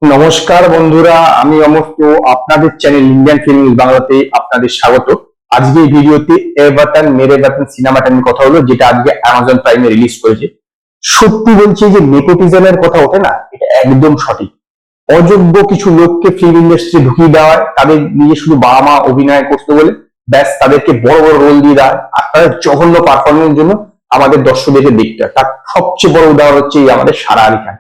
নমস্কার বন্ধুরা, আমি অমর্ত্য। আপনাদের চ্যানেল ইন্ডিয়ান ফিল্ম বাংলাতে আপনাদের স্বাগত। আজকে এই ভিডিওতে এ বাতন মেরে বাতন সিনেমাটা নিয়ে কথা হলো, যেটা আজকে অ্যামাজন প্রাইমে রিলিজ করেছে। সত্যি বলছি যে নেপোটিজমের কথা ওঠে না, এটা একদম সঠিক। অযোগ্য কিছু লোককে ফিল্ম ইন্ডাস্ট্রি ঢুকিয়ে দেওয়া হয়, তাদের নিজে শুধু বাবা মা অভিনয় করতে বলে ব্যাস তাদেরকে বড় বড় রোল দিয়ে দেওয়া হয়, আর তাদের জঘন্য পারফরমেন্সের জন্য আমাদের দর্শকদেরকে দেখতে হয়। তার সবচেয়ে বড় উদাহরণ হচ্ছে এই আমাদের সারা আলি খান।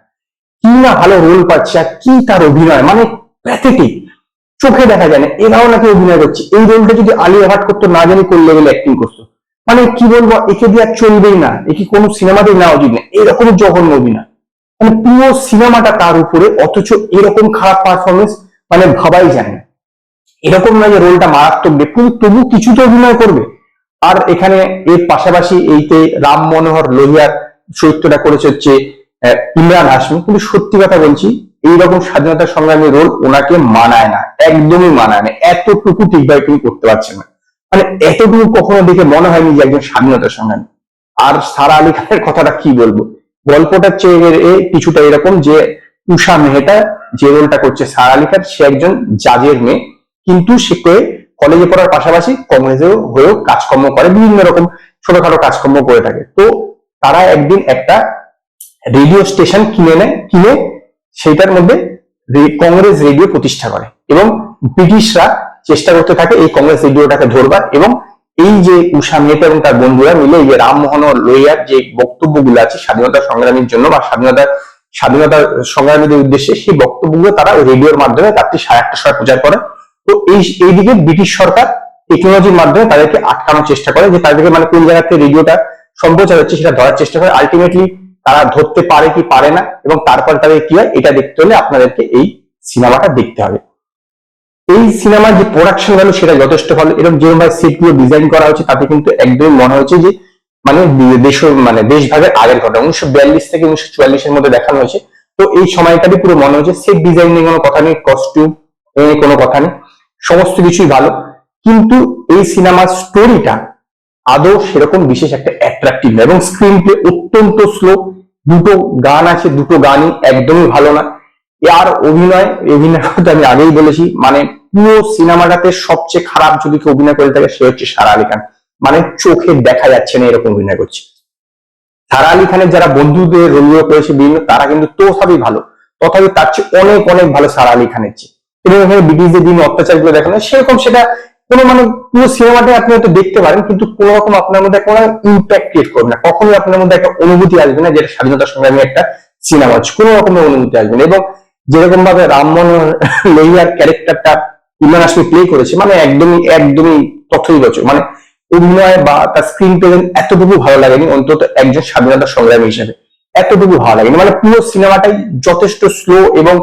কি না ভালো রোল পাচ্ছে, আর কি তার অভিনয়, মানে প্যাথেটিক, চোখে দেখা যায় না এরাও নাকি অভিনয় করছে। এই রোলটা যদি আলিয়া ভাট করতো, না জানি কোন লেভেলে অ্যাক্টিং করতো, মানে কি বলবো, একে দিয়ে আর চলবেই না, একে কোনো সিনেমাতেই নেওয়া উচিত না, এরকম জঘন্য অভিনয়। মানে পুরো সিনেমাটা তার উপরে, অথচ এরকম খারাপ পারফরমেন্স মানে ভাবাই যায় না। এরকম নয় যে রোলটা মারাত্মক দেব, কিন্তু তবু কিছু তো অভিনয় করবে। আর এখানে এর পাশাপাশি এইতে রাম মনোহর লোহিয়ার চরিত্রটা করেছে হচ্ছে ইমরান হাশমি। কিন্তু সত্যি কথা বলছি, এইরকম স্বাধীনতা সংগ্রামী রোল ওনাকে মানায় না, একদমই মানায় না। এতটুকু ঠিকভাবে তিনি করতে পারছেন না, মানে এতটুকু কখনো দেখে মনে হয়নি যে একজন স্বাধীনতা সংগ্রামী। আর সারা আলি খানের কথাটা কি বলবো, গল্পটা কিছুটা এরকম যে উষা মেহতা যে রোলটা করছে সারা আলি খান, সে একজন জাজের মেয়ে, কিন্তু সে কলেজে পড়ার পাশাপাশি কংগ্রেসেও হয়েও কাজকর্ম করে, বিভিন্ন রকম ছোটখাটো কাজকর্ম করে থাকে। তো তারা একদিন একটা রেডিও স্টেশন কিনে সেটার মধ্যে কংগ্রেস রেডিও প্রতিষ্ঠা করে, এবং ব্রিটিশরা চেষ্টা করতে থাকে এই কংগ্রেস রেডিওটাকে ধরবার। এবং এই যে উষা মেহতা এবং তার বন্ধুরা মিলে এই যে রামমোহন লোহিয়ার যে বক্তব্যগুলো আছে স্বাধীনতা সংগ্রামীর জন্য বা স্বাধীনতা সংগ্রামীদের উদ্দেশ্যে, সেই বক্তব্যগুলো তারা ওই রেডিওর মাধ্যমে রাত্রি 1:30টার সময় প্রচার করে। তো এইদিকে ব্রিটিশ সরকার টেকনোলজির মাধ্যমে তাদেরকে আটকানোর চেষ্টা করে, যে তাদেরকে মানে কোন জায়গা থেকে রেডিওটা সম্প্রচার হচ্ছে সেটা ধরার চেষ্টা করে। আলটিমেটলি তারা ধরতে পারে কি পারে না, এবং তারপর তাদের কি হয় এটা দেখতে হলে আপনাদেরকে এই সিনেমাটা দেখতে হবে। এই সিনেমার যে প্রোডাকশন ভ্যালু সেটা যথেষ্ট ভালো, এবং যেভাবে সেট গুলো ডিজাইন করা হচ্ছে তাতে কিন্তু একদমই মনে হচ্ছে যে মানে দেশভাগের আগের ঘটনা, 1942 থেকে 1944-এর মধ্যে দেখানো হয়েছে। তো এই সময়টাতে পুরো মনে হচ্ছে। সেট ডিজাইন নিয়ে কোনো কথা নেই, কস্টিউম নিয়ে কোনো কথা নেই, সমস্ত কিছুই ভালো। কিন্তু এই সিনেমার স্টোরিটা আদৌ সেরকম বিশেষ একটা অ্যাট্রাকটিভ না, এবং স্ক্রিন প্লে অত্যন্ত স্লো। দুটো গান আছে, দুটো গানই একদমই ভালো না। আর অভিনয় কথা আমি আগেই বলেছি, মানে পুরো সিনেমাটাতে সবচেয়ে খারাপ যদি কেউ অভিনয় করে থাকে সে হচ্ছে সারা আলি খান। মানে চোখে দেখা যাচ্ছে না এরকম অভিনয় করছে। সারা আলি খানের যারা বন্ধুদের রোল করেছে বিভিন্ন, তারা কিন্তু তথাপি ভালো, তথাপি তার চেয়ে অনেক অনেক ভালো সারা আলি খানের চেয়ে। এবং এখানে ব্রিটিশদের দিন অত্যাচার গুলো দেখানো সেরকম, সেটা কোনো মানে পুরো সিনেমাটা আপনি হয়তো দেখতে পারেন, কিন্তু কোন রকম আপনার মধ্যে কোনো ইম্প্যাক্ট ক্রিয়েট করবে না, কখনোই আপনার মধ্যে একটা অনুভূতি আসবে না যেটা স্বাধীনতা সংগ্রামী একটা সিনেমা হচ্ছে, কোনো রকমের অনুভূতি আসবে না। এবং যেরকম ভাবে রামমোহন লোহিয়ার ক্যারেক্টারটা ইমরান হাশমি প্লে করেছে, মানে একদমই একদমই তথ্যগত, মানে অভিনয় বা তার স্ক্রিন প্রেজেন্স এতটুকু ভালো লাগেনি, অন্তত একজন স্বাধীনতা সংগ্রামী হিসেবে এতটুকু ভালো লাগেনি। মানে পুরো সিনেমাটাই যথেষ্ট স্লো, এবং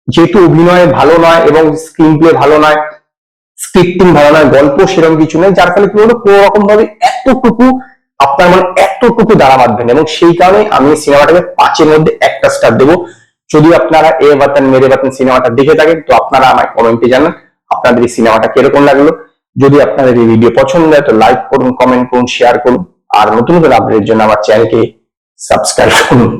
যেহেতু অভিনয় ভালো নয় এবং স্ক্রিন প্লে ভালো নয়, স্ক্রিপ্টিং ভালো নয়, গল্প সেরকম কিছু নেই, যার ফলে কি হলো কোন রকম ভাবে এতটুকু আপনার মানে এতটুকু দাঁড়া বাঁধবেন। এবং সেই কারণে আমি সিনেমাটাকে 5-এর মধ্যে 1টা স্টার দেবো। যদি আপনারা এ বাতন মেরে বাতন সিনেমাটা দেখে থাকেন, তো আপনারা আমায় কমেন্টে জানান আপনাদের এই সিনেমাটা কিরকম লাগলো। যদি আপনাদের এই ভিডিও পছন্দ হয় তো লাইক করুন, কমেন্ট করুন, শেয়ার করুন, আর নতুন করে আপডেটের জন্য আমার চ্যানেলকে সাবস্ক্রাইব করুন।